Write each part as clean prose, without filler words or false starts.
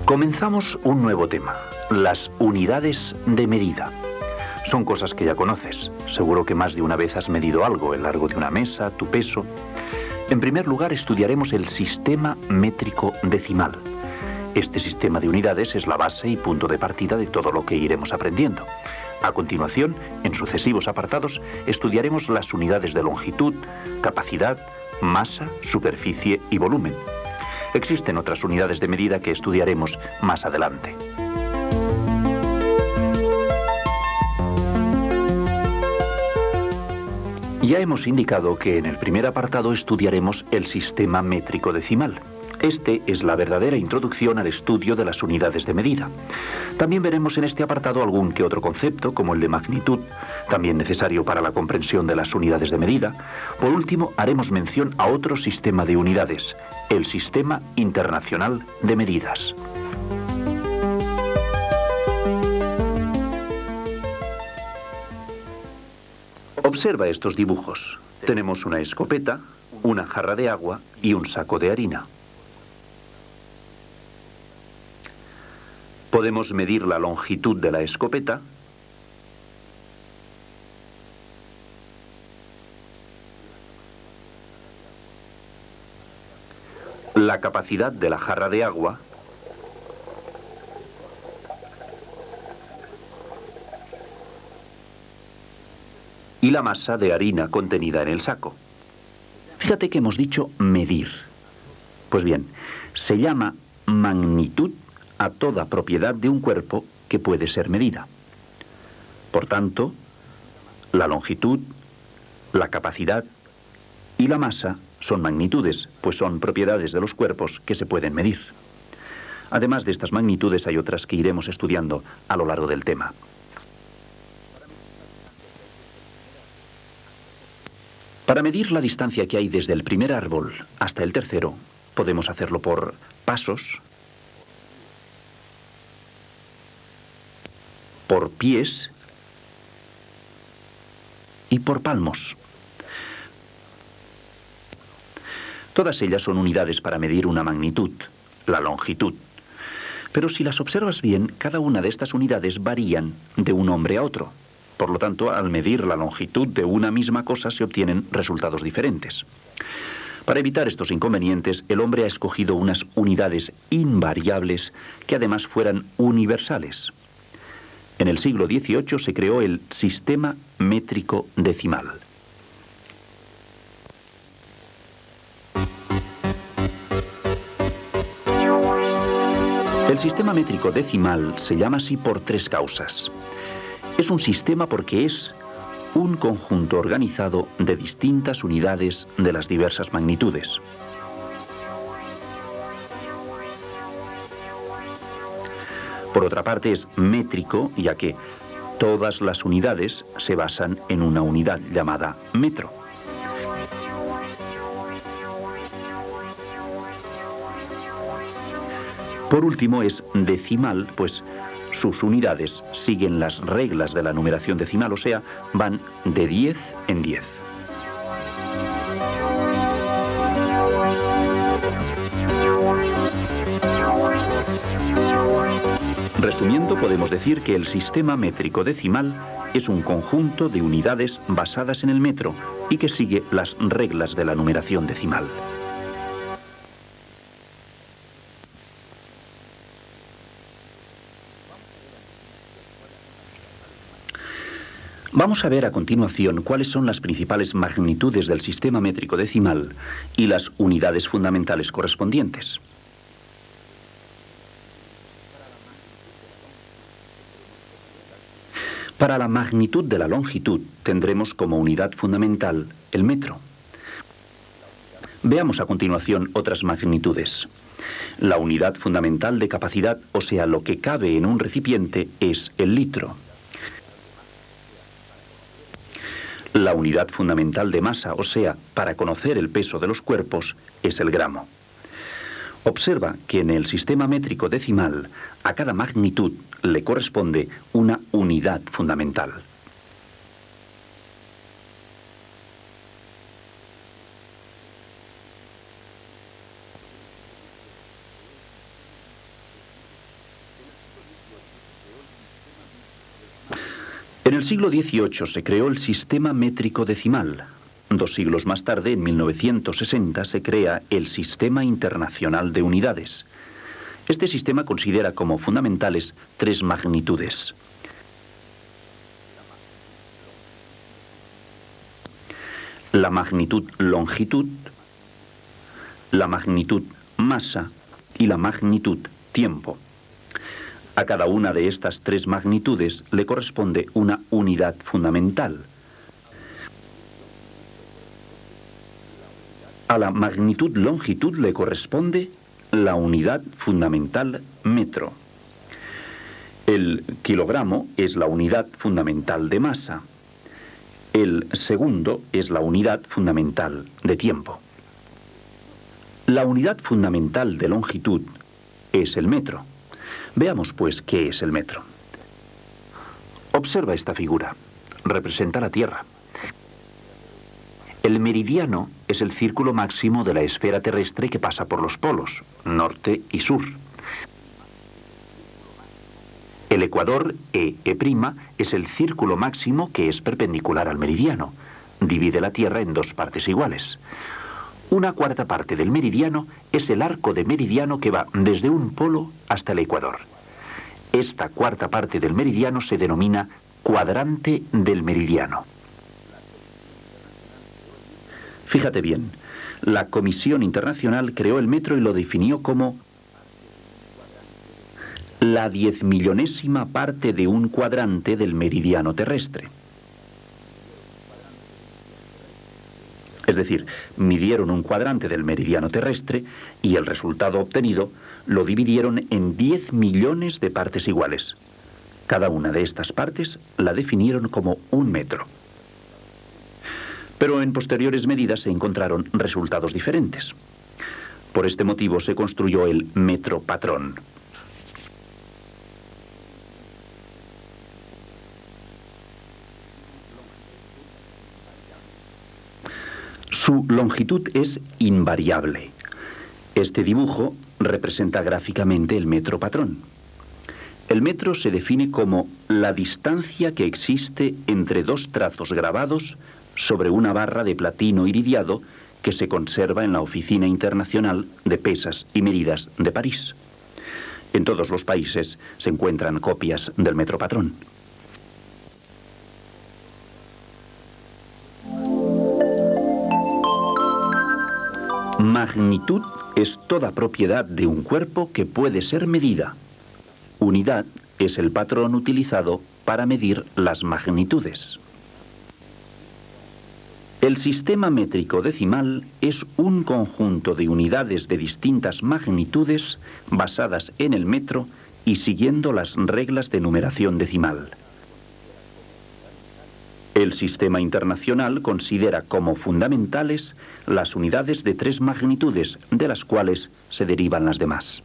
Comenzamos un nuevo tema, las unidades de medida. Son cosas que ya conoces. Seguro que más de una vez has medido algo, el largo de una mesa, tu peso. En primer lugar, estudiaremos el sistema métrico decimal. Este sistema de unidades es la base y punto de partida de todo lo que iremos aprendiendo. A continuación, en sucesivos apartados, estudiaremos las unidades de longitud, capacidad, masa, superficie y volumen. Existen otras unidades de medida que estudiaremos más adelante. Ya hemos indicado que en el primer apartado estudiaremos el sistema métrico decimal. Este es la verdadera introducción al estudio de las unidades de medida. También veremos en este apartado algún que otro concepto, como el de magnitud, también necesario para la comprensión de las unidades de medida. Por último, haremos mención a otro sistema de unidades, el Sistema Internacional de Medidas. Observa estos dibujos. Tenemos una escopeta, una jarra de agua y un saco de harina. Podemos medir la longitud de la escopeta, la capacidad de la jarra de agua y la masa de harina contenida en el saco. Fíjate que hemos dicho medir. Pues bien, se llama magnitud a toda propiedad de un cuerpo que puede ser medida. Por tanto, la longitud, la capacidad y la masa son magnitudes, pues son propiedades de los cuerpos que se pueden medir. Además de estas magnitudes hay otras que iremos estudiando a lo largo del tema. Para medir la distancia que hay desde el primer árbol hasta el tercero, podemos hacerlo por pasos, por pies y por palmos. Todas ellas son unidades para medir una magnitud, la longitud. Pero si las observas bien, cada una de estas unidades varían de un hombre a otro. Por lo tanto, al medir la longitud de una misma cosa se obtienen resultados diferentes. Para evitar estos inconvenientes, el hombre ha escogido unas unidades invariables que además fueran universales. En el siglo XVIII se creó el sistema métrico decimal. El sistema métrico decimal se llama así por tres causas. Es un sistema porque es un conjunto organizado de distintas unidades de las diversas magnitudes. Por otra parte es métrico, ya que todas las unidades se basan en una unidad llamada metro. Por último es decimal, pues sus unidades siguen las reglas de la numeración decimal, o sea, van de 10 en 10. Resumiendo, podemos decir que el sistema métrico decimal es un conjunto de unidades basadas en el metro y que sigue las reglas de la numeración decimal. Vamos a ver a continuación cuáles son las principales magnitudes del sistema métrico decimal y las unidades fundamentales correspondientes. Para la magnitud de la longitud tendremos como unidad fundamental el metro. Veamos a continuación otras magnitudes. La unidad fundamental de capacidad, o sea, lo que cabe en un recipiente, es el litro. La unidad fundamental de masa, o sea, para conocer el peso de los cuerpos, es el gramo. Observa que en el sistema métrico decimal, a cada magnitud le corresponde una unidad fundamental. En el siglo XVIII se creó el sistema métrico decimal. 2 siglos más tarde, en 1960, se crea el Sistema Internacional de Unidades. Este sistema considera como fundamentales 3 magnitudes. La magnitud longitud, la magnitud masa y la magnitud tiempo. A cada una de estas 3 magnitudes le corresponde una unidad fundamental. A la magnitud longitud le corresponde la unidad fundamental metro. El kilogramo es la unidad fundamental de masa. El segundo es la unidad fundamental de tiempo. La unidad fundamental de longitud es el metro. Veamos, pues, qué es el metro. Observa esta figura. Representa la Tierra. El meridiano es el círculo máximo de la esfera terrestre que pasa por los polos, norte y sur. El ecuador, E', es el círculo máximo que es perpendicular al meridiano. Divide la Tierra en 2 partes iguales. Una cuarta parte del meridiano es el arco de meridiano que va desde un polo hasta el ecuador. Esta cuarta parte del meridiano se denomina cuadrante del meridiano. Fíjate bien, la Comisión Internacional creó el metro y lo definió como la 10.000.000ª parte de un cuadrante del meridiano terrestre. Es decir, midieron un cuadrante del meridiano terrestre y el resultado obtenido lo dividieron en 10 millones de partes iguales. Cada una de estas partes la definieron como 1 metro. Pero en posteriores medidas se encontraron resultados diferentes. Por este motivo se construyó el metro patrón. Su longitud es invariable. Este dibujo representa gráficamente el metro patrón. El metro se define como la distancia que existe entre 2 trazos grabados sobre una barra de platino iridiado que se conserva en la Oficina Internacional de Pesas y Medidas de París. En todos los países se encuentran copias del metro patrón. Magnitud es toda propiedad de un cuerpo que puede ser medida. Unidad es el patrón utilizado para medir las magnitudes. El sistema métrico decimal es un conjunto de unidades de distintas magnitudes basadas en el metro y siguiendo las reglas de numeración decimal. El sistema internacional considera como fundamentales las unidades de 3 magnitudes, de las cuales se derivan las demás.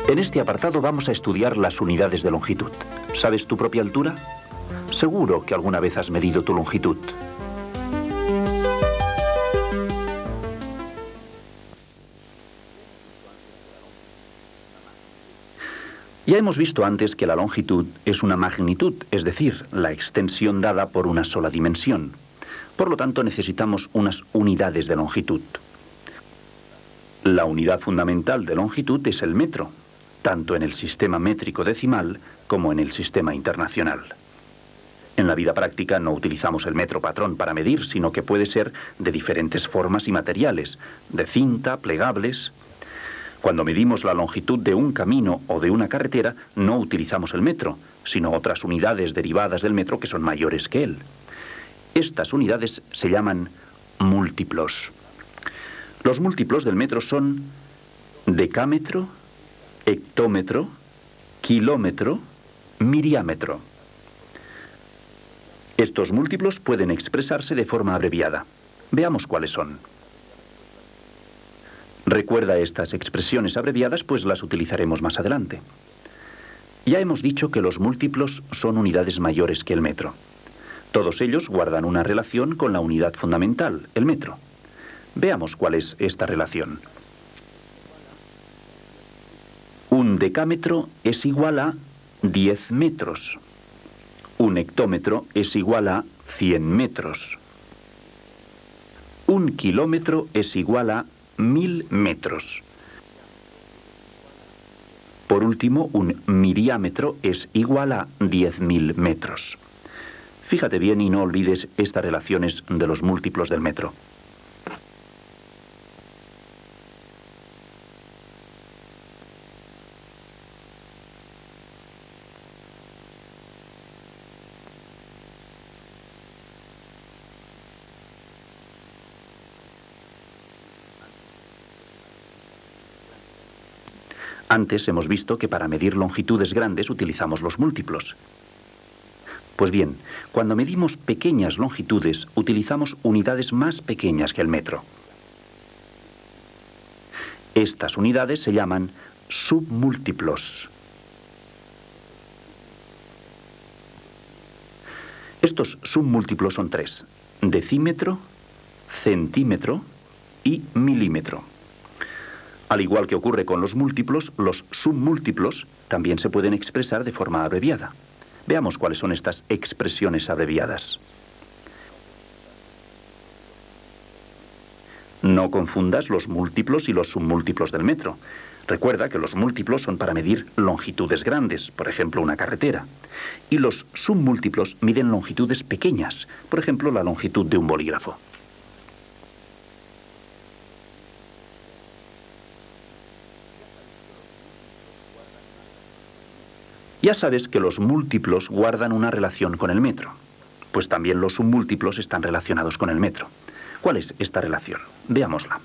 En este apartado vamos a estudiar las unidades de longitud. ¿Sabes tu propia altura? Seguro que alguna vez has medido tu longitud. Ya hemos visto antes que la longitud es una magnitud, es decir, la extensión dada por una sola dimensión. Por lo tanto, necesitamos unas unidades de longitud. La unidad fundamental de longitud es el metro, tanto en el sistema métrico decimal como en el sistema internacional. En la vida práctica no utilizamos el metro patrón para medir, sino que puede ser de diferentes formas y materiales, de cinta, plegables. Cuando medimos la longitud de un camino o de una carretera, no utilizamos el metro, sino otras unidades derivadas del metro que son mayores que él. Estas unidades se llaman múltiplos. Los múltiplos del metro son decámetro, hectómetro, kilómetro, miriámetro. Estos múltiplos pueden expresarse de forma abreviada. Veamos cuáles son. Recuerda estas expresiones abreviadas, pues las utilizaremos más adelante. Ya hemos dicho que los múltiplos son unidades mayores que el metro. Todos ellos guardan una relación con la unidad fundamental, el metro. Veamos cuál es esta relación. Un decámetro es igual a 10 metros. Un hectómetro es igual a 100 metros. Un kilómetro es igual a 1000 metros. Por último, un miriámetro es igual a 10.000 metros. Fíjate bien y no olvides estas relaciones de los múltiplos del metro. Antes hemos visto que para medir longitudes grandes utilizamos los múltiplos. Pues bien, cuando medimos pequeñas longitudes utilizamos unidades más pequeñas que el metro. Estas unidades se llaman submúltiplos. Estos submúltiplos son tres: decímetro, centímetro y milímetro. Al igual que ocurre con los múltiplos, los submúltiplos también se pueden expresar de forma abreviada. Veamos cuáles son estas expresiones abreviadas. No confundas los múltiplos y los submúltiplos del metro. Recuerda que los múltiplos son para medir longitudes grandes, por ejemplo una carretera, y los submúltiplos miden longitudes pequeñas, por ejemplo la longitud de un bolígrafo. Ya sabes que los múltiplos guardan una relación con el metro, pues también los submúltiplos están relacionados con el metro. ¿Cuál es esta relación? Veámosla.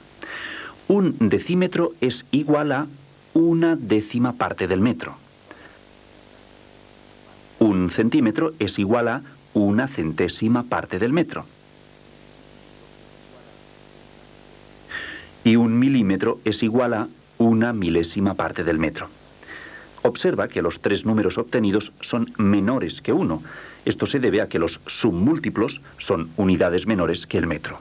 Un decímetro es igual a 1/10 parte del metro. Un centímetro es igual a 1/100ª parte del metro. Y un milímetro es igual a 1/1000ª parte del metro. Observa que los tres números obtenidos son menores que 1. Esto se debe a que los submúltiplos son unidades menores que el metro.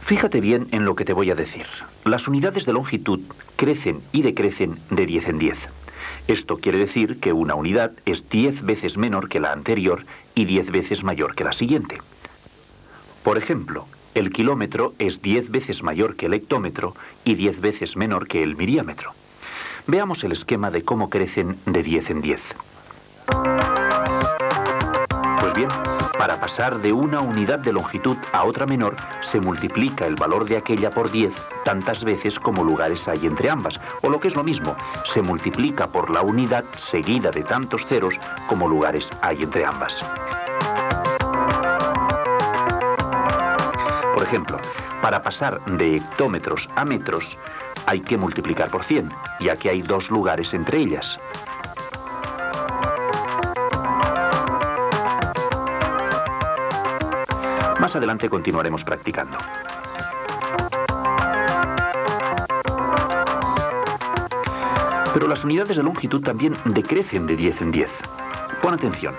Fíjate bien en lo que te voy a decir. Las unidades de longitud crecen y decrecen de 10 en 10. Esto quiere decir que una unidad es 10 veces menor que la anterior y 10 veces mayor que la siguiente. Por ejemplo, el kilómetro es 10 veces mayor que el hectómetro y 10 veces menor que el miriámetro. Veamos el esquema de cómo crecen de 10 en 10. Pues bien, para pasar de una unidad de longitud a otra menor, se multiplica el valor de aquella por 10 tantas veces como lugares hay entre ambas, o lo que es lo mismo, se multiplica por la unidad seguida de tantos ceros como lugares hay entre ambas. Por ejemplo, para pasar de hectómetros a metros, hay que multiplicar por 100, ya que hay dos lugares entre ellas. Más adelante continuaremos practicando. Pero las unidades de longitud también decrecen de 10 en 10. Pon atención.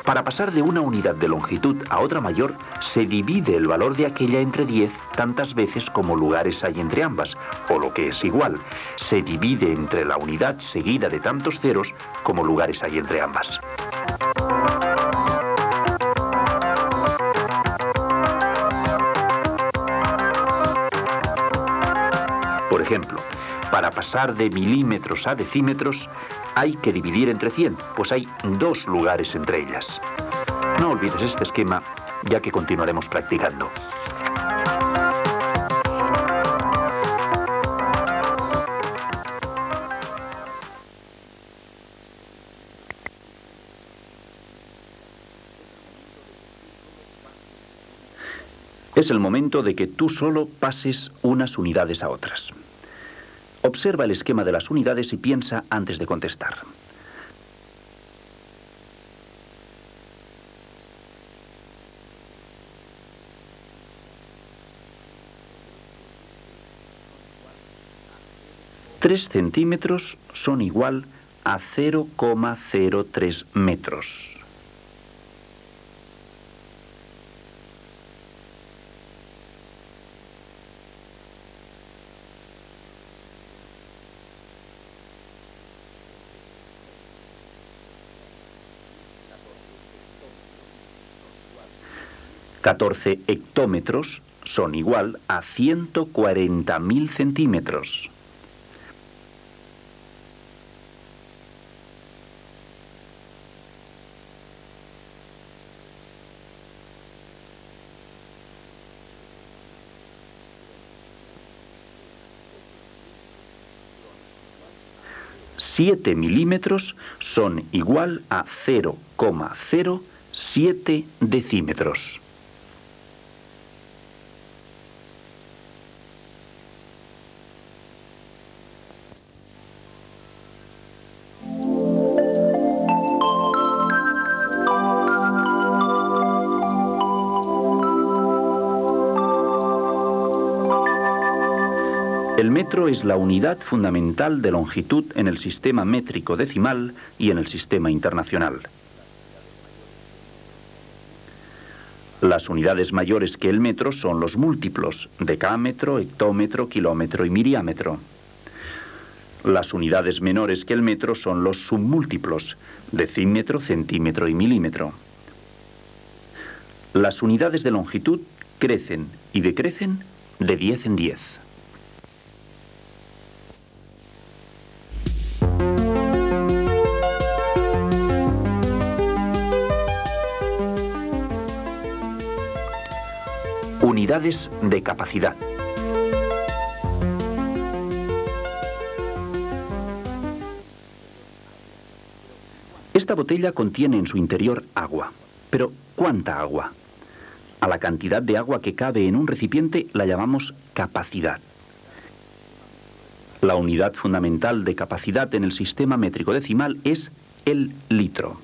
Para pasar de una unidad de longitud a otra mayor, se divide el valor de aquella entre 10 tantas veces como lugares hay entre ambas, o lo que es igual, se divide entre la unidad seguida de tantos ceros como lugares hay entre ambas. Por ejemplo, para pasar de milímetros a decímetros, hay que dividir entre 100, pues hay dos lugares entre ellas. No olvides este esquema, ya que continuaremos practicando. Es el momento de que tú solo pases unas unidades a otras. Observa el esquema de las unidades y piensa antes de contestar. 3 centímetros son igual a 0,03 metros. ...14 hectómetros son igual a 140.000 centímetros. ...7 milímetros son igual a 0,07 decímetros. El metro es la unidad fundamental de longitud en el sistema métrico decimal y en el sistema internacional. Las unidades mayores que el metro son los múltiplos: decámetro, hectómetro, kilómetro y miriámetro. Las unidades menores que el metro son los submúltiplos: decímetro, centímetro y milímetro. Las unidades de longitud crecen y decrecen de 10 en 10. Unidades de capacidad. Esta botella contiene en su interior agua. Pero, ¿cuánta agua? A la cantidad de agua que cabe en un recipiente la llamamos capacidad. La unidad fundamental de capacidad en el sistema métrico decimal es el litro.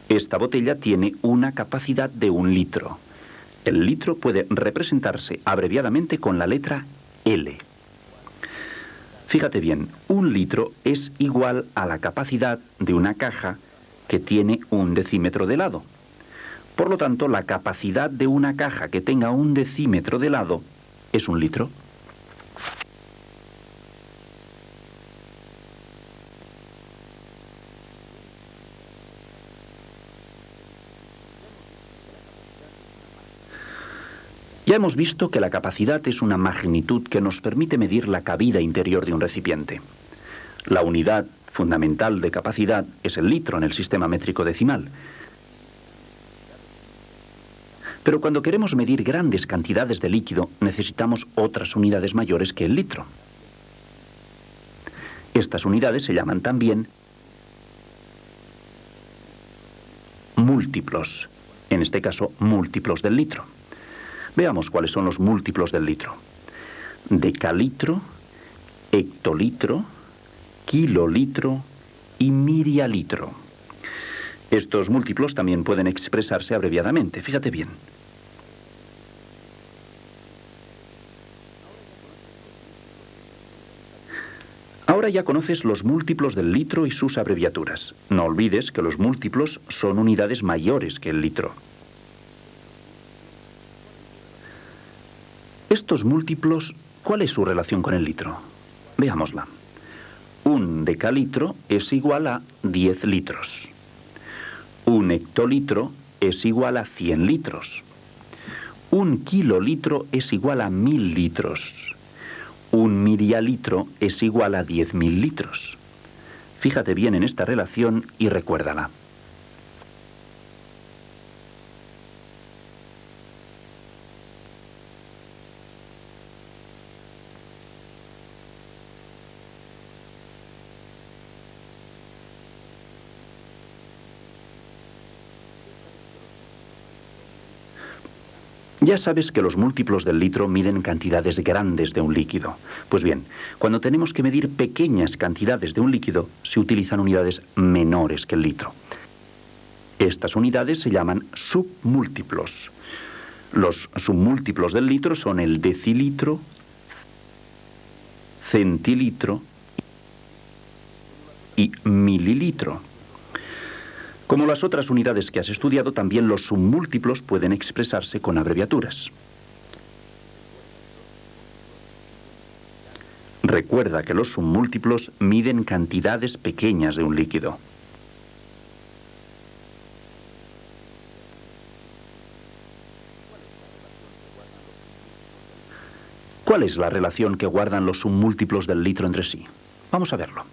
Esta botella tiene una capacidad de 1 litro. El litro puede representarse abreviadamente con la letra L. Fíjate bien, 1 litro es igual a la capacidad de una caja que tiene 1 decímetro de lado. Por lo tanto, la capacidad de una caja que tenga 1 decímetro de lado es 1 litro. Ya hemos visto que la capacidad es una magnitud que nos permite medir la cabida interior de un recipiente. La unidad fundamental de capacidad es el litro en el sistema métrico decimal. Pero cuando queremos medir grandes cantidades de líquido, necesitamos otras unidades mayores que el litro. Estas unidades se llaman también múltiplos, en este caso múltiplos del litro. Veamos cuáles son los múltiplos del litro. Decalitro, hectolitro, kilolitro y mirialitro. Estos múltiplos también pueden expresarse abreviadamente, fíjate bien. Ahora ya conoces los múltiplos del litro y sus abreviaturas. No olvides que los múltiplos son unidades mayores que el litro. Estos múltiplos, ¿cuál es su relación con el litro? Veámosla. 1 decalitro es igual a 10 litros. 1 hectolitro es igual a 100 litros. 1 kilolitro es igual a 1000 litros. 1 mirialitro es igual a 10.000 litros. Fíjate bien en esta relación y recuérdala. Ya sabes que los múltiplos del litro miden cantidades grandes de un líquido. Pues bien, cuando tenemos que medir pequeñas cantidades de un líquido, se utilizan unidades menores que el litro. Estas unidades se llaman submúltiplos. Los submúltiplos del litro son el decilitro, centilitro y mililitro. Como las otras unidades que has estudiado, también los submúltiplos pueden expresarse con abreviaturas. Recuerda que los submúltiplos miden cantidades pequeñas de un líquido. ¿Cuál es la relación que guardan los submúltiplos del litro entre sí? Vamos a verlo.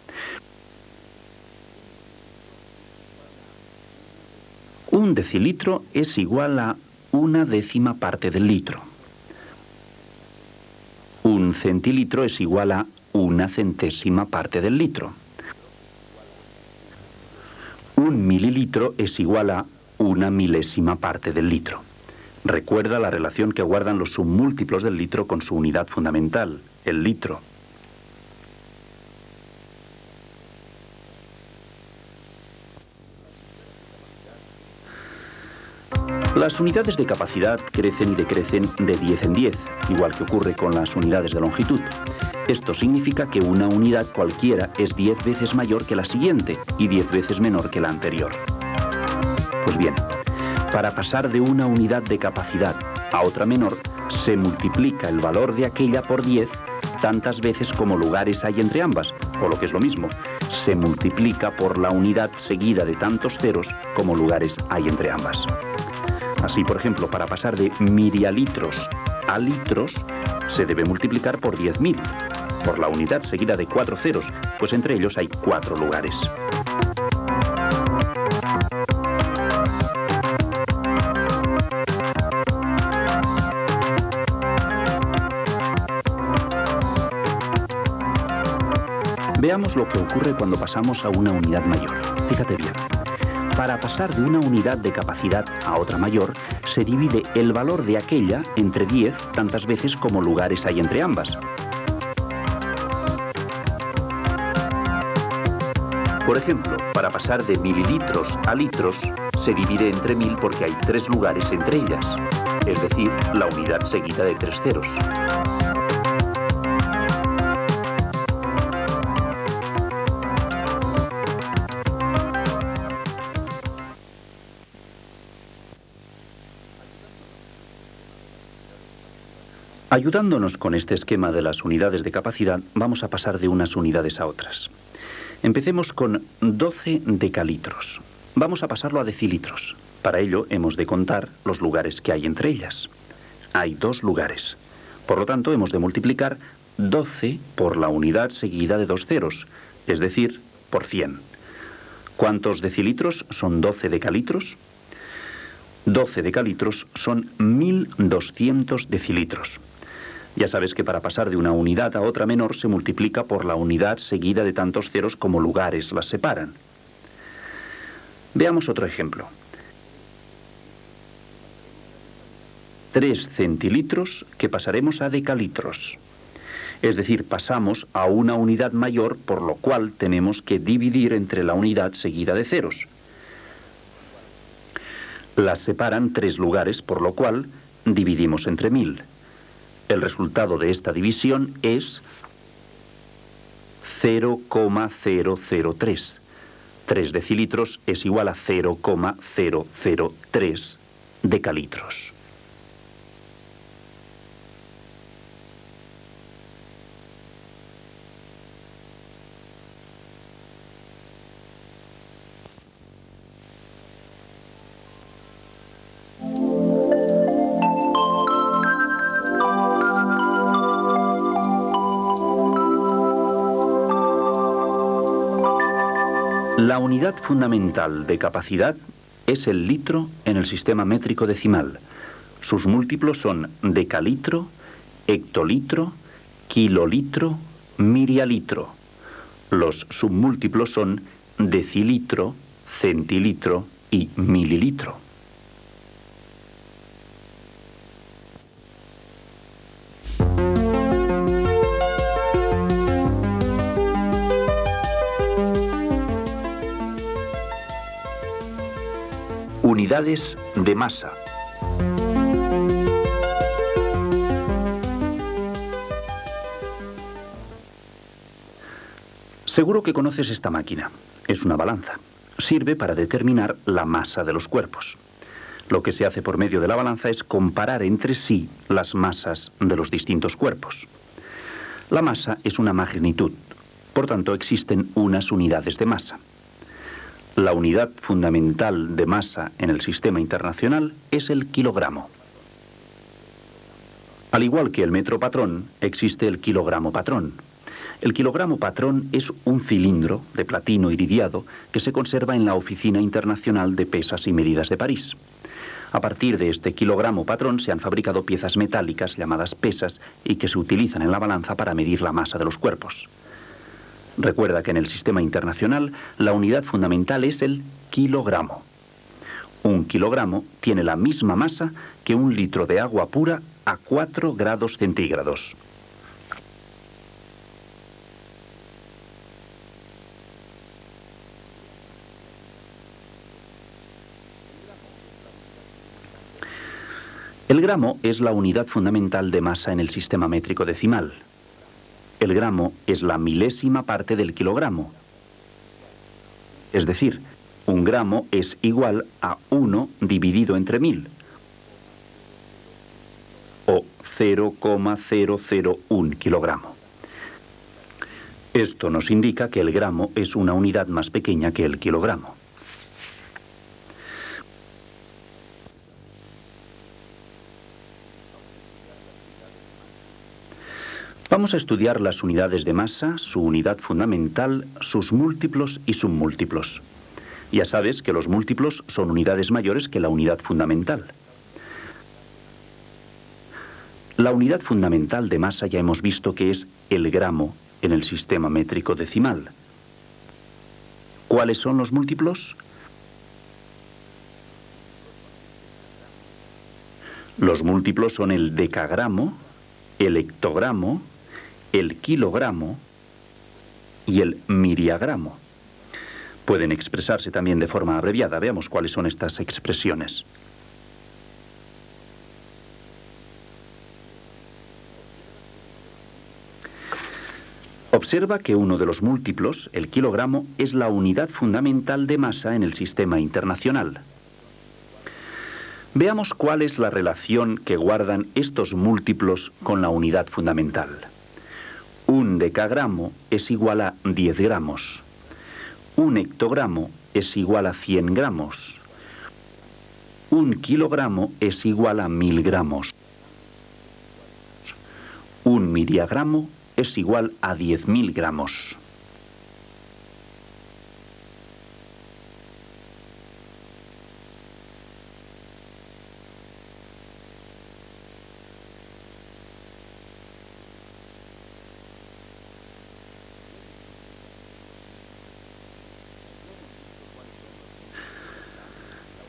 Un decilitro es igual a 1/10 parte del litro. Un centilitro es igual a 1/100ª parte del litro. Un mililitro es igual a 1/1000ª parte del litro. Recuerda la relación que guardan los submúltiplos del litro con su unidad fundamental, el litro. Las unidades de capacidad crecen y decrecen de 10 en 10, igual que ocurre con las unidades de longitud. Esto significa que una unidad cualquiera es 10 veces mayor que la siguiente y 10 veces menor que la anterior. Pues bien, para pasar de una unidad de capacidad a otra menor, se multiplica el valor de aquella por 10 tantas veces como lugares hay entre ambas, o lo que es lo mismo, se multiplica por la unidad seguida de tantos ceros como lugares hay entre ambas. Así, por ejemplo, para pasar de mirialitros a litros, se debe multiplicar por 10.000, por la unidad seguida de 4 ceros, pues entre ellos hay 4 lugares. Veamos lo que ocurre cuando pasamos a una unidad mayor. Fíjate bien. Para pasar de una unidad de capacidad a otra mayor, se divide el valor de aquella entre 10 tantas veces como lugares hay entre ambas. Por ejemplo, para pasar de mililitros a litros, se divide entre 1000 porque hay 3 lugares entre ellas, es decir, la unidad seguida de 3 ceros. Ayudándonos con este esquema de las unidades de capacidad, vamos a pasar de unas unidades a otras. Empecemos con 12 decalitros. Vamos a pasarlo a decilitros. Para ello hemos de contar los lugares que hay entre ellas. Hay 2 lugares. Por lo tanto, hemos de multiplicar 12 por la unidad seguida de 2 ceros, es decir, por 100. ¿Cuántos decilitros son 12 decalitros? 12 decalitros son 1200 decilitros. Ya sabes que para pasar de una unidad a otra menor se multiplica por la unidad seguida de tantos ceros como lugares las separan. Veamos otro ejemplo. 3 centilitros que pasaremos a decalitros. Es decir, pasamos a una unidad mayor, por lo cual tenemos que dividir entre la unidad seguida de ceros. Las separan 3 lugares, por lo cual dividimos entre 1000. El resultado de esta división es 0,003. 3 decilitros es igual a 0,003 decalitros. La unidad fundamental de capacidad es el litro en el sistema métrico decimal. Sus múltiplos son decalitro, hectolitro, kilolitro, mirialitro. Los submúltiplos son decilitro, centilitro y mililitro. Unidades de masa. Seguro que conoces esta máquina. Es una balanza. Sirve para determinar la masa de los cuerpos. Lo que se hace por medio de la balanza es comparar entre sí las masas de los distintos cuerpos. La masa es una magnitud, por tanto existen unas unidades de masa. La unidad fundamental de masa en el sistema internacional es el kilogramo. Al igual que el metro patrón, existe el kilogramo patrón. El kilogramo patrón es un cilindro de platino iridiado que se conserva en la Oficina Internacional de Pesas y Medidas de París. A partir de este kilogramo patrón se han fabricado piezas metálicas llamadas pesas y que se utilizan en la balanza para medir la masa de los cuerpos. Recuerda que en el sistema internacional la unidad fundamental es el kilogramo. Un kilogramo tiene la misma masa que un litro de agua pura a 4 grados centígrados. El gramo es la unidad fundamental de masa en el sistema métrico decimal. El gramo es la milésima parte del kilogramo. Es decir, un gramo es igual a 1 dividido entre 1000, o 0,001 kilogramo. Esto nos indica que el gramo es una unidad más pequeña que el kilogramo. Vamos a estudiar las unidades de masa, su unidad fundamental, sus múltiplos y submúltiplos. Ya sabes que los múltiplos son unidades mayores que la unidad fundamental. La unidad fundamental de masa ya hemos visto que es el gramo en el sistema métrico decimal. ¿Cuáles son los múltiplos? Los múltiplos son el decagramo, el hectogramo, el kilogramo y el miriagramo. Pueden expresarse también de forma abreviada. Veamos cuáles son estas expresiones. Observa que uno de los múltiplos, el kilogramo, es la unidad fundamental de masa en el sistema internacional. Veamos cuál es la relación que guardan estos múltiplos con la unidad fundamental. Un decagramo es igual a 10 gramos. Un hectogramo es igual a 100 gramos. Un kilogramo es igual a 1000 gramos. Un miriagramo es igual a 10.000 gramos.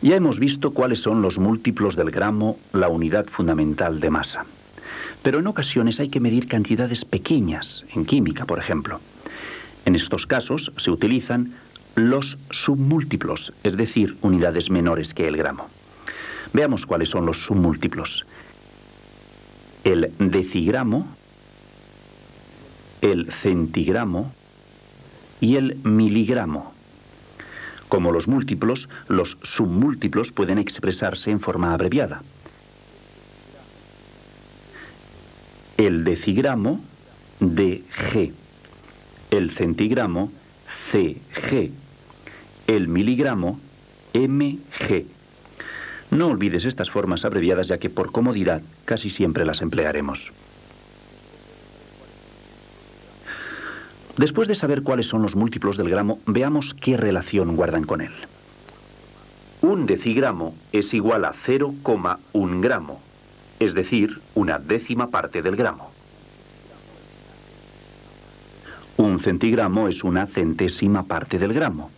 Ya hemos visto cuáles son los múltiplos del gramo, la unidad fundamental de masa. Pero en ocasiones hay que medir cantidades pequeñas, en química, por ejemplo. En estos casos se utilizan los submúltiplos, es decir, unidades menores que el gramo. Veamos cuáles son los submúltiplos. El decigramo, el centigramo y el miligramo. Como los múltiplos, los submúltiplos pueden expresarse en forma abreviada. El decigramo, dg. El centigramo, cg. El miligramo, mg. No olvides estas formas abreviadas, ya que por comodidad casi siempre las emplearemos. Después de saber cuáles son los múltiplos del gramo, veamos qué relación guardan con él. Un decigramo es igual a 0,1 gramo, es decir, una décima parte del gramo. Un centigramo es una centésima parte del gramo.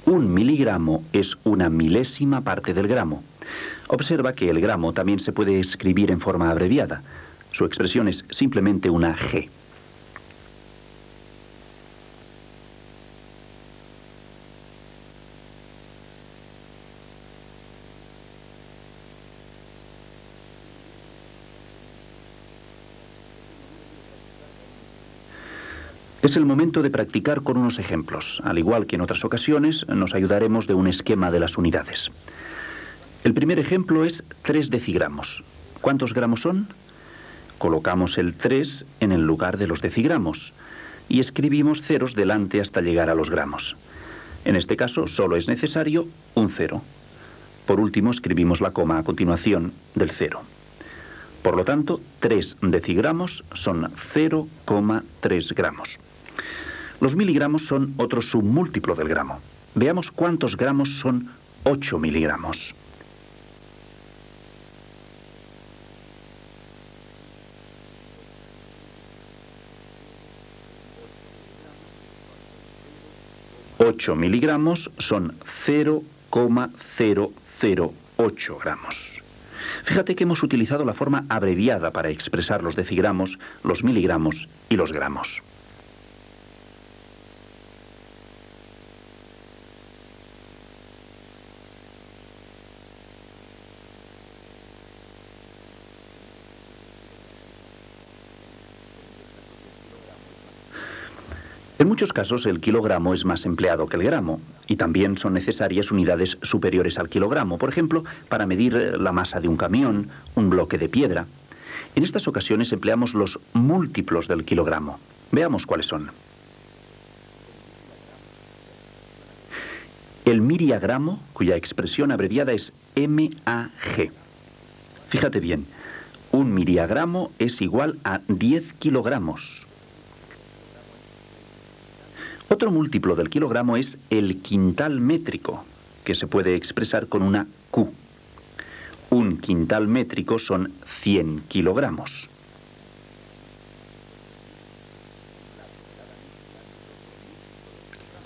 Un miligramo es una milésima parte del gramo. Observa que el gramo también se puede escribir en forma abreviada. Su expresión es simplemente una G. Es el momento de practicar con unos ejemplos. Al igual que en otras ocasiones, nos ayudaremos de un esquema de las unidades. El primer ejemplo es 3 decigramos. ¿Cuántos gramos son? Colocamos el 3 en el lugar de los decigramos y escribimos ceros delante hasta llegar a los gramos. En este caso, solo es necesario un 0. Por último, escribimos la coma a continuación del 0. Por lo tanto, 3 decigramos son 0,3 gramos. Los miligramos son otro submúltiplo del gramo. Veamos cuántos gramos son 8 miligramos. ...8 miligramos son 0,008 gramos. Fíjate que hemos utilizado la forma abreviada para expresar los decigramos, los miligramos y los gramos. En muchos casos el kilogramo es más empleado que el gramo y también son necesarias unidades superiores al kilogramo, por ejemplo, para medir la masa de un camión, un bloque de piedra. En estas ocasiones empleamos los múltiplos del kilogramo. Veamos cuáles son. El miriagramo, cuya expresión abreviada es MAG. Fíjate bien, un miriagramo es igual a 10 kilogramos. Otro múltiplo del kilogramo es el quintal métrico, que se puede expresar con una Q. Un quintal métrico son 100 kilogramos.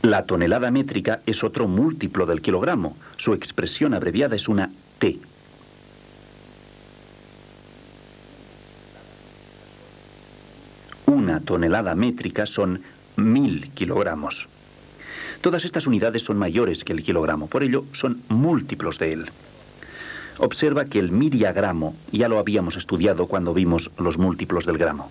La tonelada métrica es otro múltiplo del kilogramo. Su expresión abreviada es una T. Una tonelada métrica son 1000 kilogramos. Todas estas unidades son mayores que el kilogramo, por ello son múltiplos de él. Observa que el miriagramo ya lo habíamos estudiado cuando vimos los múltiplos del gramo.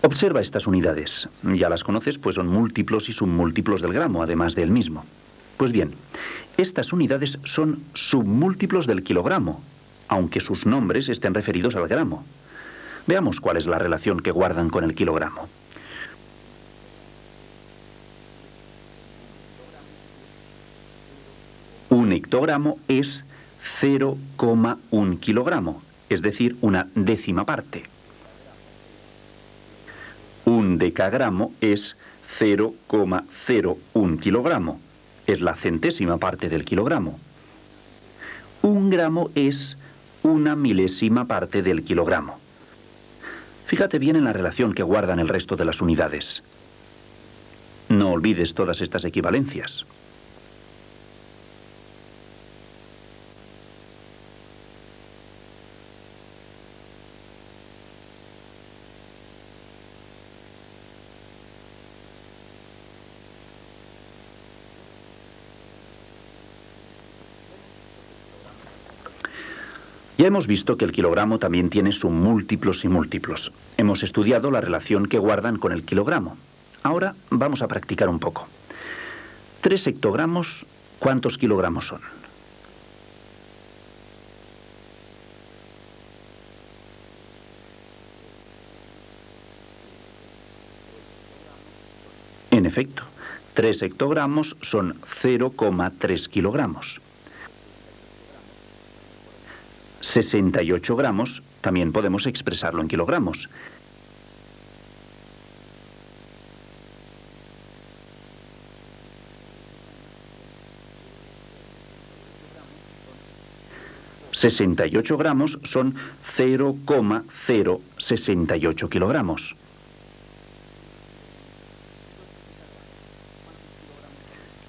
Observa estas unidades. Ya las conoces, pues son múltiplos y submúltiplos del gramo, además del mismo. Pues bien, estas unidades son submúltiplos del kilogramo, aunque sus nombres estén referidos al gramo. Veamos cuál es la relación que guardan con el kilogramo. Un hectogramo es 0,1 kilogramo, es decir, una décima parte. Un decagramo es 0,01 kilogramo, es la centésima parte del kilogramo. Un gramo es una milésima parte del kilogramo. Fíjate bien en la relación que guardan el resto de las unidades. No olvides todas estas equivalencias. Ya hemos visto que el kilogramo también tiene submúltiplos y múltiplos. Hemos estudiado la relación que guardan con el kilogramo. Ahora vamos a practicar un poco. 3 hectogramos, ¿cuántos kilogramos son? En efecto, 3 hectogramos son 0,3 kilogramos. 68 gramos también podemos expresarlo en kilogramos. ...68 gramos son 0,068 kilogramos.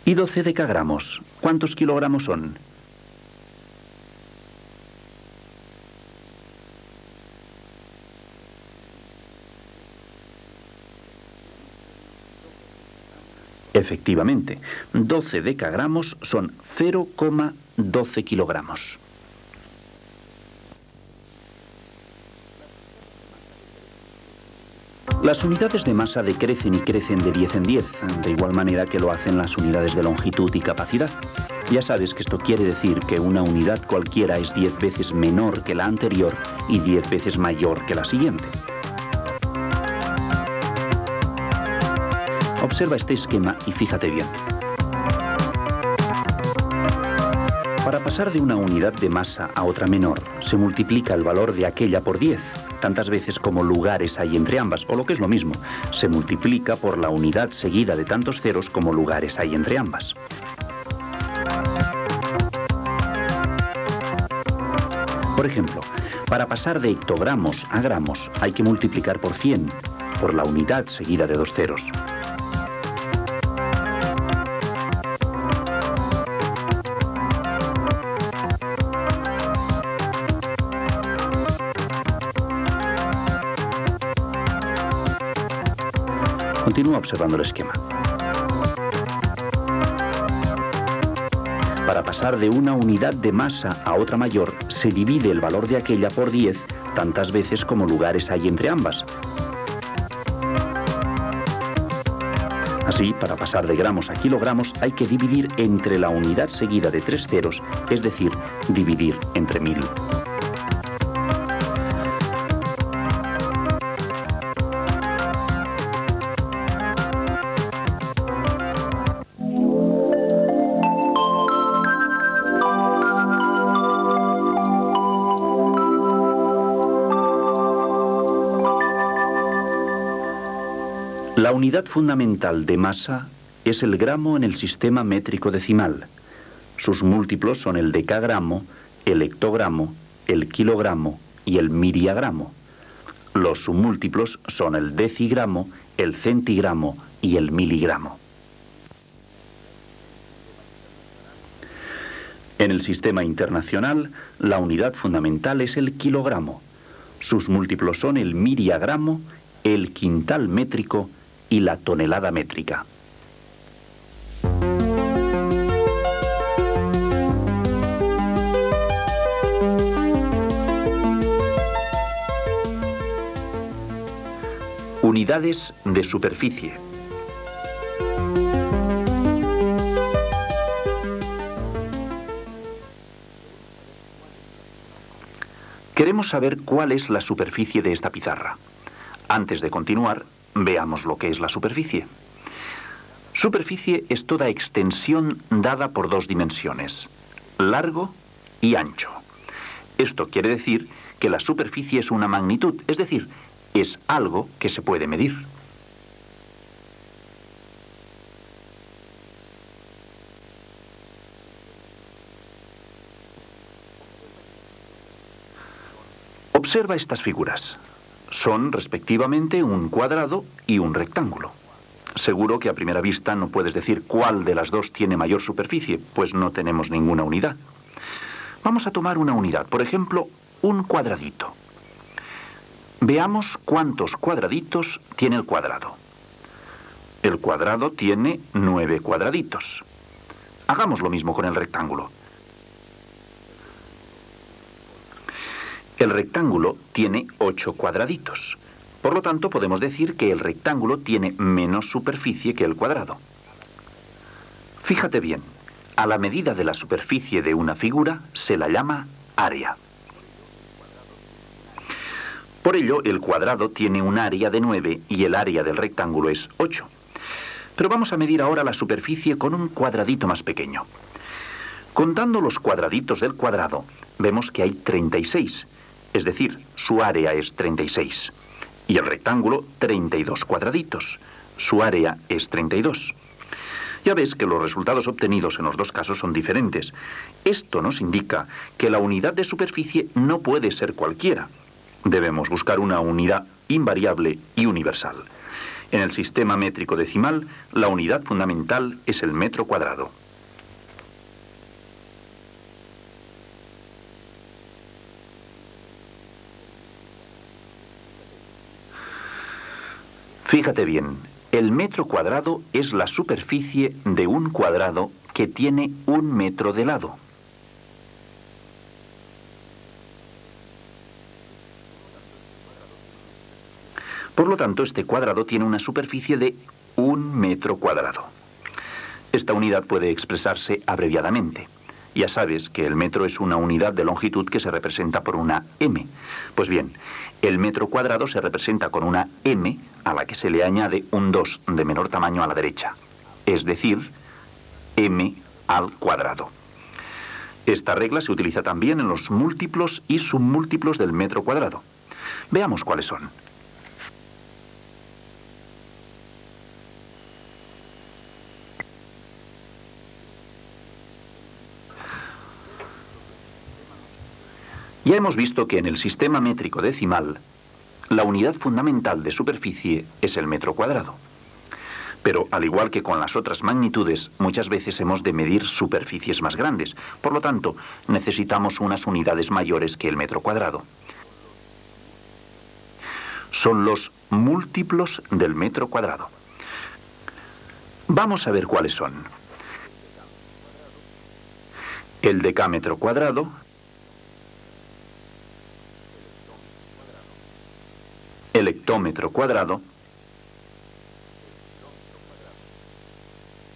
Y 12 decagramos, ¿cuántos kilogramos son? Efectivamente, 12 decagramos son 0,12 kilogramos. Las unidades de masa decrecen y crecen de 10 en 10, de igual manera que lo hacen las unidades de longitud y capacidad. Ya sabes que esto quiere decir que una unidad cualquiera es 10 veces menor que la anterior y 10 veces mayor que la siguiente. Observa este esquema y fíjate bien. Para pasar de una unidad de masa a otra menor, se multiplica el valor de aquella por 10, tantas veces como lugares hay entre ambas, o lo que es lo mismo, se multiplica por la unidad seguida de tantos ceros como lugares hay entre ambas. Por ejemplo, para pasar de hectogramos a gramos hay que multiplicar por 100, por la unidad seguida de dos ceros. Continúa observando el esquema. Para pasar de una unidad de masa a otra mayor, se divide el valor de aquella por 10, tantas veces como lugares hay entre ambas. Así, para pasar de gramos a kilogramos, hay que dividir entre la unidad seguida de 3 ceros, es decir, dividir entre 1000. La unidad fundamental de masa es el gramo en el sistema métrico decimal. Sus múltiplos son el decagramo, el hectogramo, el kilogramo y el miriagramo. Los submúltiplos son el decigramo, el centigramo y el miligramo. En el sistema internacional, la unidad fundamental es el kilogramo. Sus múltiplos son el miriagramo, el quintal métrico y la tonelada métrica. Unidades de superficie. Queremos saber cuál es la superficie de esta pizarra. Antes de continuar, veamos lo que es la superficie. Superficie es toda extensión dada por dos dimensiones, largo y ancho. Esto quiere decir que la superficie es una magnitud, es decir, es algo que se puede medir. Observa estas figuras. Son, respectivamente, un cuadrado y un rectángulo. Seguro que a primera vista no puedes decir cuál de las dos tiene mayor superficie, pues no tenemos ninguna unidad. Vamos a tomar una unidad, por ejemplo, un cuadradito. Veamos cuántos cuadraditos tiene el cuadrado. El cuadrado tiene 9 cuadraditos. Hagamos lo mismo con el rectángulo. El rectángulo tiene 8 cuadraditos. Por lo tanto, podemos decir que el rectángulo tiene menos superficie que el cuadrado. Fíjate bien, a la medida de la superficie de una figura se la llama área. Por ello, el cuadrado tiene un área de 9 y el área del rectángulo es 8. Pero vamos a medir ahora la superficie con un cuadradito más pequeño. Contando los cuadraditos del cuadrado, vemos que hay 36. Es decir, su área es 36. Y el rectángulo, 32 cuadraditos. Su área es 32. Ya ves que los resultados obtenidos en los dos casos son diferentes. Esto nos indica que la unidad de superficie no puede ser cualquiera. Debemos buscar una unidad invariable y universal. En el sistema métrico decimal, la unidad fundamental es el metro cuadrado. Fíjate bien, El metro cuadrado es la superficie de un cuadrado que tiene 1 metro de lado. Por lo tanto, este cuadrado tiene una superficie de 1 metro cuadrado. Esta unidad puede expresarse abreviadamente. Ya sabes que el metro es una unidad de longitud que se representa por una m. Pues bien, el metro cuadrado se representa con una m a la que se le añade un 2 de menor tamaño a la derecha. Es decir, m al cuadrado. Esta regla se utiliza también en los múltiplos y submúltiplos del metro cuadrado. Veamos cuáles son. Ya hemos visto que en el sistema métrico decimal, la unidad fundamental de superficie es el metro cuadrado. Pero, al igual que con las otras magnitudes, muchas veces hemos de medir superficies más grandes. Por lo tanto, necesitamos unas unidades mayores que el metro cuadrado. Son los múltiplos del metro cuadrado. Vamos a ver cuáles son. El decámetro cuadrado, el hectómetro cuadrado,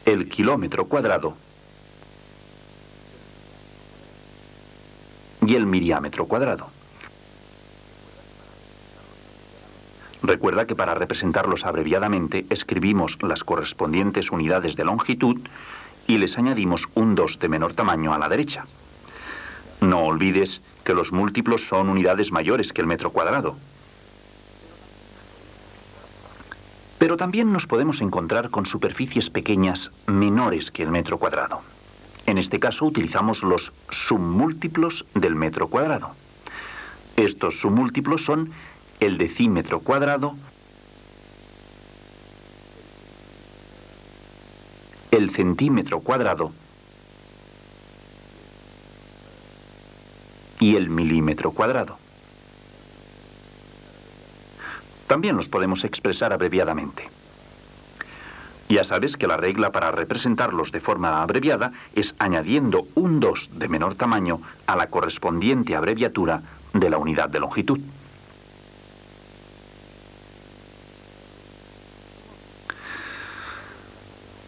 el kilómetro cuadrado y el miriámetro cuadrado. Recuerda que para representarlos abreviadamente escribimos las correspondientes unidades de longitud y les añadimos un 2 de menor tamaño a la derecha. No olvides que los múltiplos son unidades mayores que el metro cuadrado. Pero también nos podemos encontrar con superficies pequeñas menores que el metro cuadrado. En este caso utilizamos los submúltiplos del metro cuadrado. Estos submúltiplos son el decímetro cuadrado, el centímetro cuadrado y el milímetro cuadrado. También los podemos expresar abreviadamente. Ya sabes que la regla para representarlos de forma abreviada es añadiendo un 2 de menor tamaño a la correspondiente abreviatura de la unidad de longitud.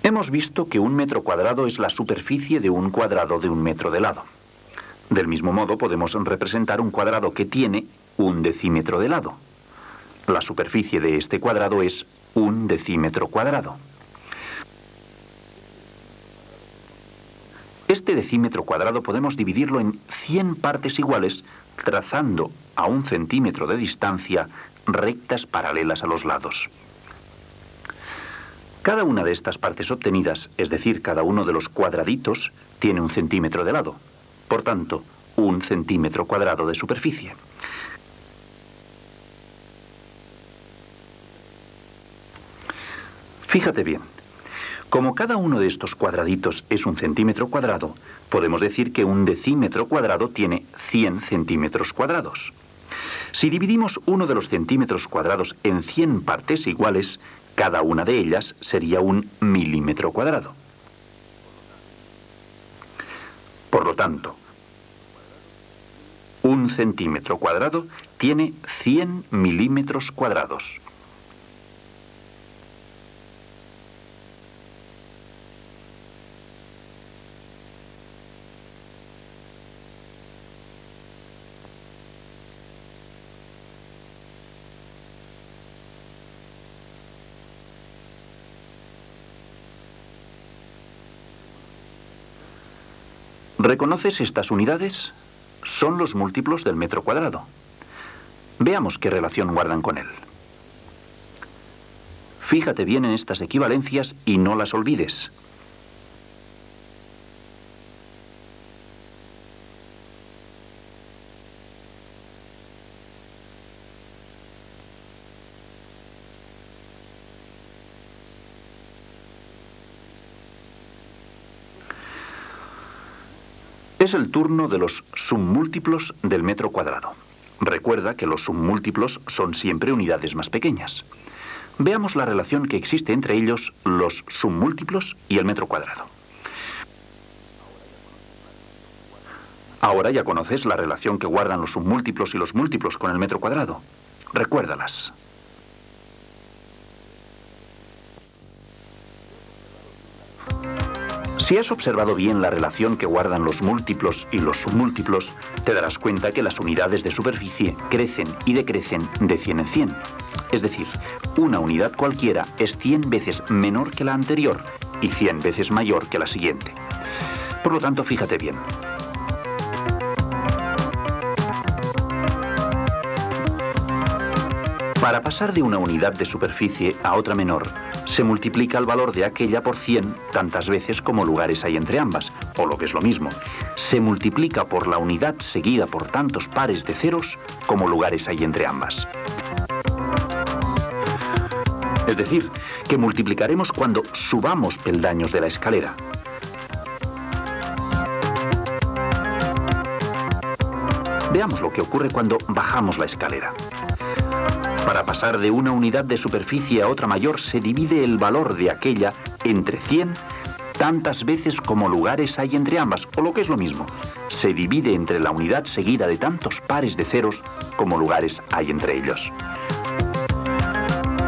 Hemos visto que 1 metro cuadrado es la superficie de un cuadrado de 1 metro de lado. Del mismo modo podemos representar un cuadrado que tiene 1 decímetro de lado. La superficie de este cuadrado es 1 decímetro cuadrado. Este decímetro cuadrado podemos dividirlo en 100 partes iguales, trazando a 1 centímetro de distancia rectas paralelas a los lados. Cada una de estas partes obtenidas, es decir, cada uno de los cuadraditos, tiene 1 centímetro de lado. Por tanto, 1 centímetro cuadrado de superficie. Fíjate bien, como cada uno de estos cuadraditos es 1 centímetro cuadrado, podemos decir que 1 decímetro cuadrado tiene 100 centímetros cuadrados. Si dividimos uno de los centímetros cuadrados en 100 partes iguales, cada una de ellas sería 1 milímetro cuadrado. Por lo tanto, 1 centímetro cuadrado tiene 100 milímetros cuadrados. ¿Reconoces estas unidades? Son los múltiplos del metro cuadrado. Veamos qué relación guardan con él. Fíjate bien en estas equivalencias y no las olvides. Es el turno de los submúltiplos del metro cuadrado. Recuerda que los submúltiplos son siempre unidades más pequeñas. Veamos la relación que existe entre ellos, los submúltiplos y el metro cuadrado. Ahora ya conoces la relación que guardan los submúltiplos y los múltiplos con el metro cuadrado. Recuérdalas. Si has observado bien la relación que guardan los múltiplos y los submúltiplos, te darás cuenta que las unidades de superficie crecen y decrecen de 100 en 100. Es decir, una unidad cualquiera es 100 veces menor que la anterior y 100 veces mayor que la siguiente. Por lo tanto, fíjate bien. Para pasar de una unidad de superficie a otra menor, se multiplica el valor de aquella por 100 tantas veces como lugares hay entre ambas, o lo que es lo mismo, se multiplica por la unidad seguida por tantos pares de ceros como lugares hay entre ambas. Es decir, que multiplicaremos cuando subamos peldaños de la escalera. Veamos lo que ocurre cuando bajamos la escalera. Para pasar de una unidad de superficie a otra mayor se divide el valor de aquella entre 100 tantas veces como lugares hay entre ambas, o lo que es lo mismo, se divide entre la unidad seguida de tantos pares de ceros como lugares hay entre ellos.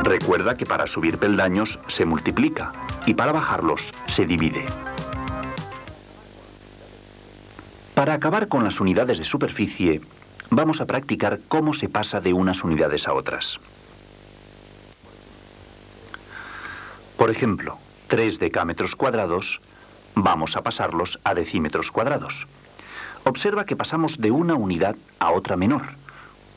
Recuerda que para subir peldaños se multiplica y para bajarlos se divide. Para acabar con las unidades de superficie, vamos a practicar cómo se pasa de unas unidades a otras. Por ejemplo, 3 decámetros cuadrados, vamos a pasarlos a decímetros cuadrados. Observa que pasamos de una unidad a otra menor.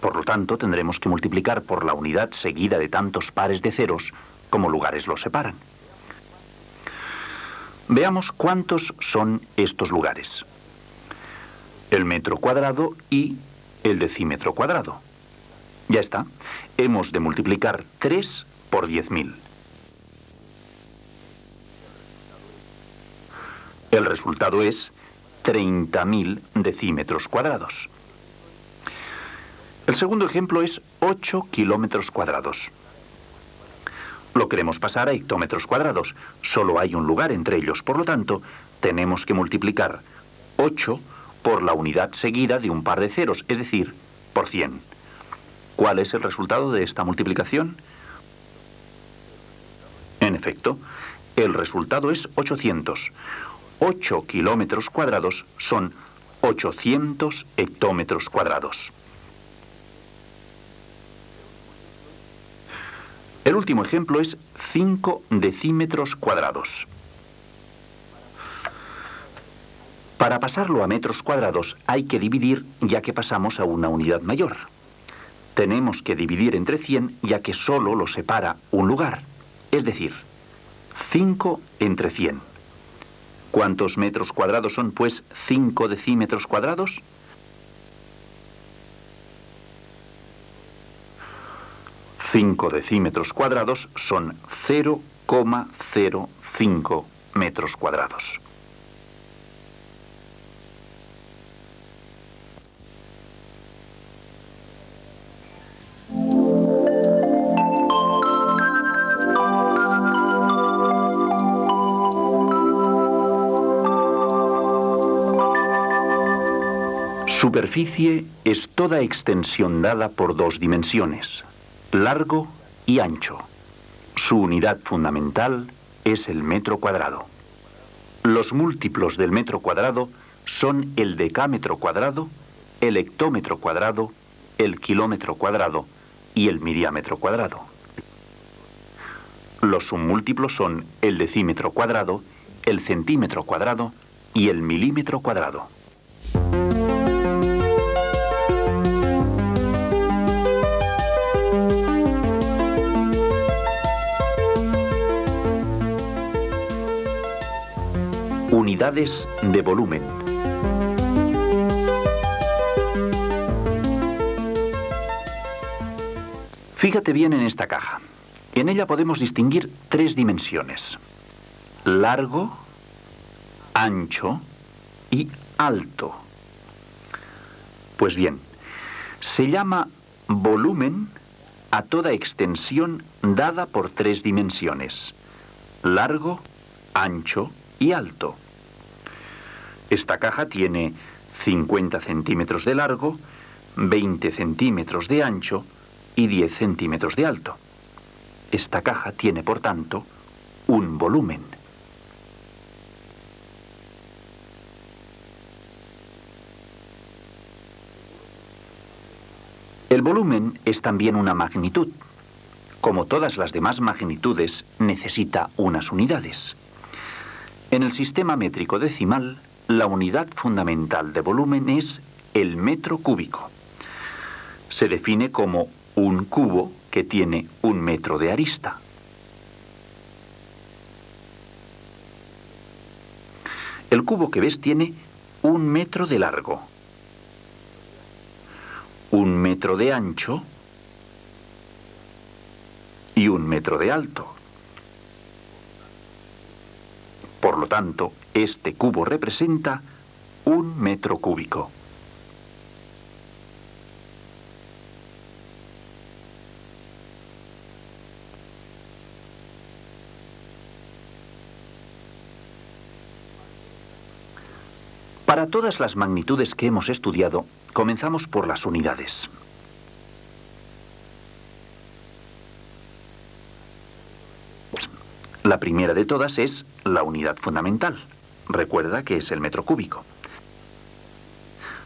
Por lo tanto, tendremos que multiplicar por la unidad seguida de tantos pares de ceros como lugares los separan. Veamos cuántos son estos lugares. El metro cuadrado y el decímetro cuadrado. Ya está. Hemos de multiplicar 3 por 10.000. El resultado es 30.000 decímetros cuadrados. El segundo ejemplo es 8 kilómetros cuadrados. Lo queremos pasar a hectómetros cuadrados. Solo hay un lugar entre ellos. Por lo tanto, tenemos que multiplicar 8 por la unidad seguida de un par de ceros, es decir, por 100. ¿Cuál es el resultado de esta multiplicación? En efecto, el resultado es 800. 8 kilómetros cuadrados son 800 hectómetros cuadrados. El último ejemplo es 5 decímetros cuadrados. Para pasarlo a metros cuadrados hay que dividir ya que pasamos a una unidad mayor. Tenemos que dividir entre 100 ya que solo lo separa un lugar. Es decir, 5 entre 100. ¿Cuántos metros cuadrados son, pues, 5 decímetros cuadrados? Cinco decímetros cuadrados son 0,05 metros cuadrados. Superficie es toda extensión dada por dos dimensiones, largo y ancho. Su unidad fundamental es el metro cuadrado. Los múltiplos del metro cuadrado son el decámetro cuadrado, el hectómetro cuadrado, el kilómetro cuadrado y el miriámetro cuadrado. Los submúltiplos son el decímetro cuadrado, el centímetro cuadrado y el milímetro cuadrado. Unidades de volumen. Fíjate bien en esta caja. En ella podemos distinguir tres dimensiones: largo, ancho y alto. Pues bien, se llama volumen a toda extensión dada por tres dimensiones: largo, ancho y alto. Esta caja tiene 50 centímetros de largo, 20 centímetros de ancho y 10 centímetros de alto. Esta caja tiene, por tanto, un volumen. El volumen es también una magnitud. Como todas las demás magnitudes, necesita unas unidades. En el sistema métrico decimal, la unidad fundamental de volumen es el metro cúbico. Se define como un cubo que tiene 1 metro de arista. El cubo que ves tiene 1 metro de largo, 1 metro de ancho y 1 metro de alto. Por lo tanto, este cubo representa 1 metro cúbico. Para todas las magnitudes que hemos estudiado, comenzamos por las unidades. La primera de todas es la unidad fundamental. Recuerda que es el metro cúbico.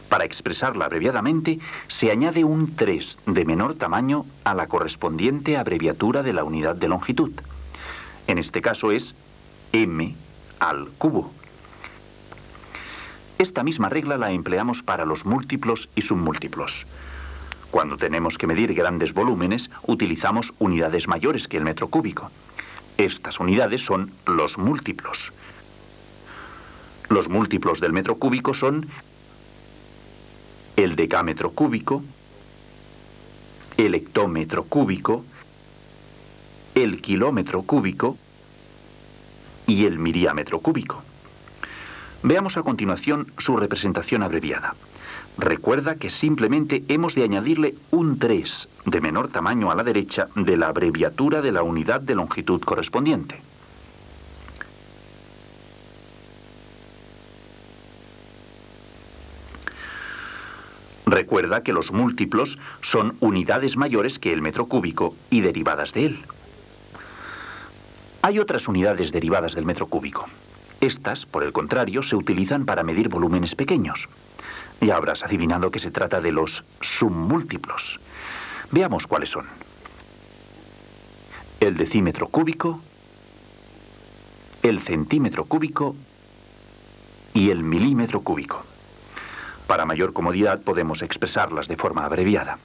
Para expresarla abreviadamente, se añade un 3 de menor tamaño a la correspondiente abreviatura de la unidad de longitud. En este caso es m al cubo. Esta misma regla la empleamos para los múltiplos y submúltiplos. Cuando tenemos que medir grandes volúmenes, utilizamos unidades mayores que el metro cúbico. Estas unidades son los múltiplos. Los múltiplos del metro cúbico son el decámetro cúbico, el hectómetro cúbico, el kilómetro cúbico y el miriámetro cúbico. Veamos a continuación su representación abreviada. Recuerda que simplemente hemos de añadirle un 3 de menor tamaño a la derecha de la abreviatura de la unidad de longitud correspondiente. Recuerda que los múltiplos son unidades mayores que el metro cúbico y derivadas de él. Hay otras unidades derivadas del metro cúbico. Estas, por el contrario, se utilizan para medir volúmenes pequeños. Ya habrás adivinado que se trata de los submúltiplos. Veamos cuáles son. El decímetro cúbico, el centímetro cúbico y el milímetro cúbico. Para mayor comodidad podemos expresarlas de forma abreviada.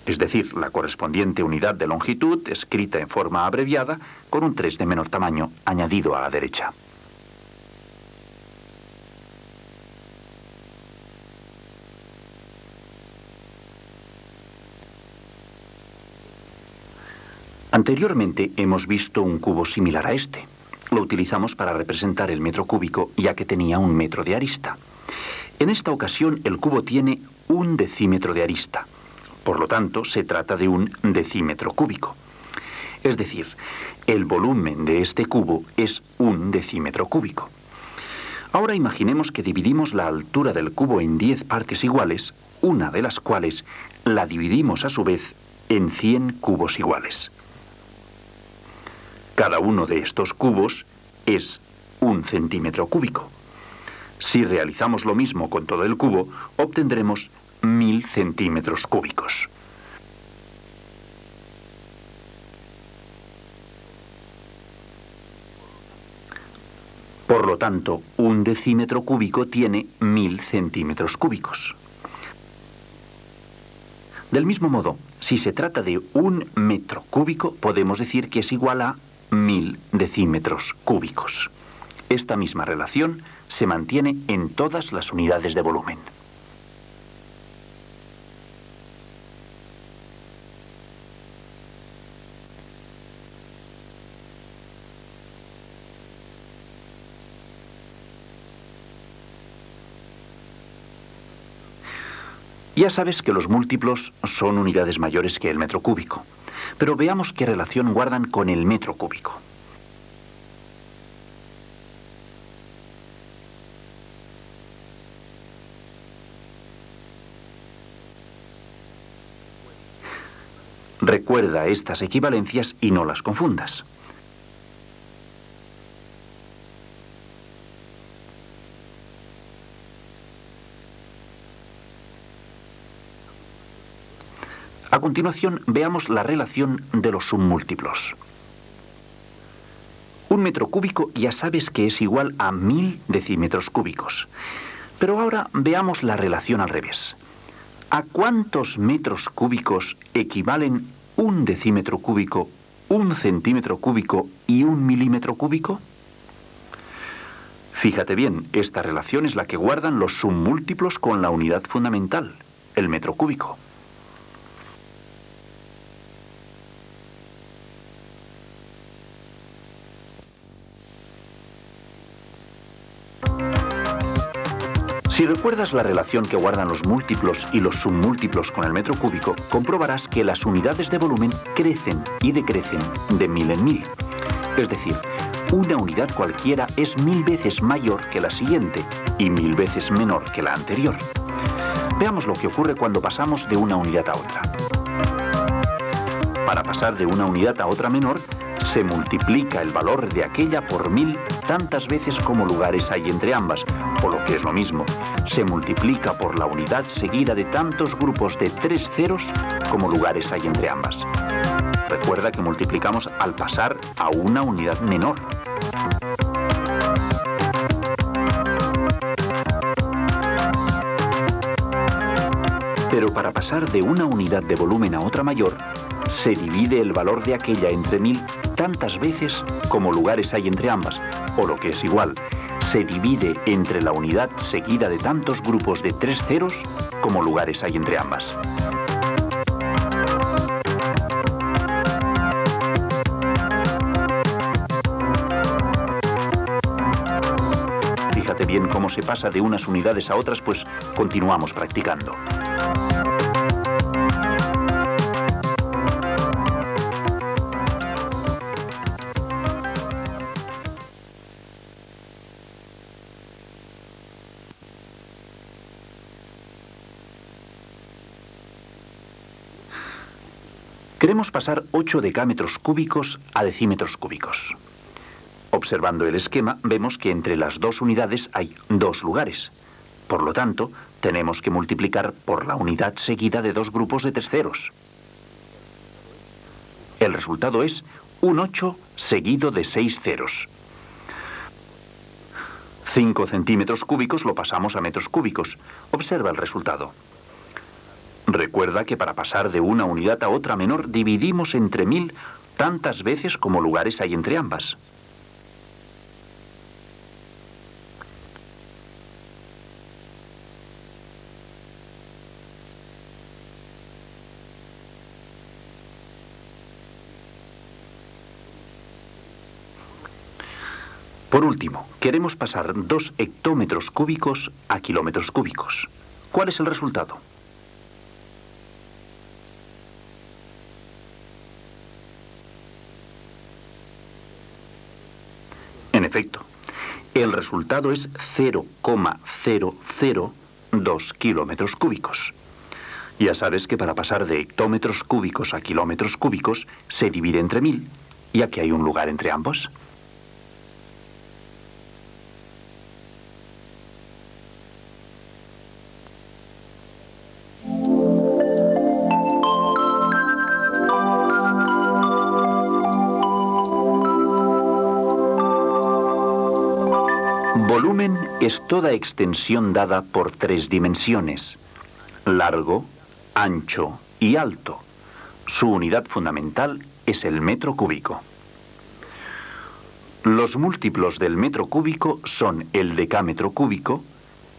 Es decir, la correspondiente unidad de longitud escrita en forma abreviada con un 3 de menor tamaño añadido a la derecha. Anteriormente hemos visto un cubo similar a este. Lo utilizamos para representar el metro cúbico ya que tenía 1 metro de arista. En esta ocasión el cubo tiene 1 decímetro de arista. Por lo tanto, se trata de un decímetro cúbico. Es decir, el volumen de este cubo es 1 decímetro cúbico. Ahora imaginemos que dividimos la altura del cubo en 10 partes iguales, una de las cuales la dividimos a su vez en 100 cubos iguales. Cada uno de estos cubos es 1 centímetro cúbico. Si realizamos lo mismo con todo el cubo, obtendremos 1000 centímetros cúbicos. Por lo tanto, 1 decímetro cúbico tiene 1000 centímetros cúbicos. Del mismo modo, si se trata de 1 metro cúbico, podemos decir que es igual a 1000 decímetros cúbicos. Esta misma relación se mantiene en todas las unidades de volumen. Ya sabes que los múltiplos son unidades mayores que el metro cúbico, pero veamos qué relación guardan con el metro cúbico. Recuerda estas equivalencias y no las confundas. A continuación, veamos la relación de los submúltiplos. Un metro cúbico ya sabes que es igual a 1000 decímetros cúbicos. Pero ahora veamos la relación al revés. ¿A cuántos metros cúbicos equivalen un decímetro cúbico, un centímetro cúbico y un milímetro cúbico? Fíjate bien, esta relación es la que guardan los submúltiplos con la unidad fundamental, el metro cúbico. Si recuerdas la relación que guardan los múltiplos y los submúltiplos con el metro cúbico, comprobarás que las unidades de volumen crecen y decrecen de 1000 en 1000. Es decir, una unidad cualquiera es 1000 veces mayor que la siguiente y 1000 veces menor que la anterior. Veamos lo que ocurre cuando pasamos de una unidad a otra. Para pasar de una unidad a otra menor, se multiplica el valor de aquella por 1000 tantas veces como lugares hay entre ambas, o lo que es lo mismo, se multiplica por la unidad seguida de tantos grupos de 3 ceros como lugares hay entre ambas. Recuerda que multiplicamos al pasar a una unidad menor. Pero para pasar de una unidad de volumen a otra mayor, se divide el valor de aquella entre 1000 tantas veces como lugares hay entre ambas, o lo que es igual, se divide entre la unidad seguida de tantos grupos de 3 ceros como lugares hay entre ambas. Fíjate bien cómo se pasa de unas unidades a otras, pues continuamos practicando. Queremos pasar 8 decámetros cúbicos a decímetros cúbicos. Observando el esquema, vemos que entre las dos unidades hay 2 lugares. Por lo tanto, tenemos que multiplicar por la unidad seguida de 2 grupos de 3 ceros. El resultado es un 8 seguido de 6 ceros. 5 centímetros cúbicos lo pasamos a metros cúbicos. Observa el resultado. Recuerda que para pasar de una unidad a otra menor dividimos entre 1000 tantas veces como lugares hay entre ambas. Por último, queremos pasar 2 hectómetros cúbicos a kilómetros cúbicos. ¿Cuál es el resultado? En efecto, el resultado es 0,002 kilómetros cúbicos. Ya sabes que para pasar de hectómetros cúbicos a kilómetros cúbicos se divide entre 1000, ya que hay un lugar entre ambos. Volumen es toda extensión dada por 3 dimensiones: largo, ancho y alto. Su unidad fundamental es el metro cúbico. Los múltiplos del metro cúbico son el decámetro cúbico,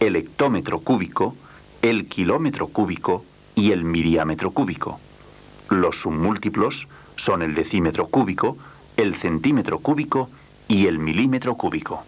el hectómetro cúbico, el kilómetro cúbico y el miriámetro cúbico. Los submúltiplos son el decímetro cúbico, el centímetro cúbico y el milímetro cúbico.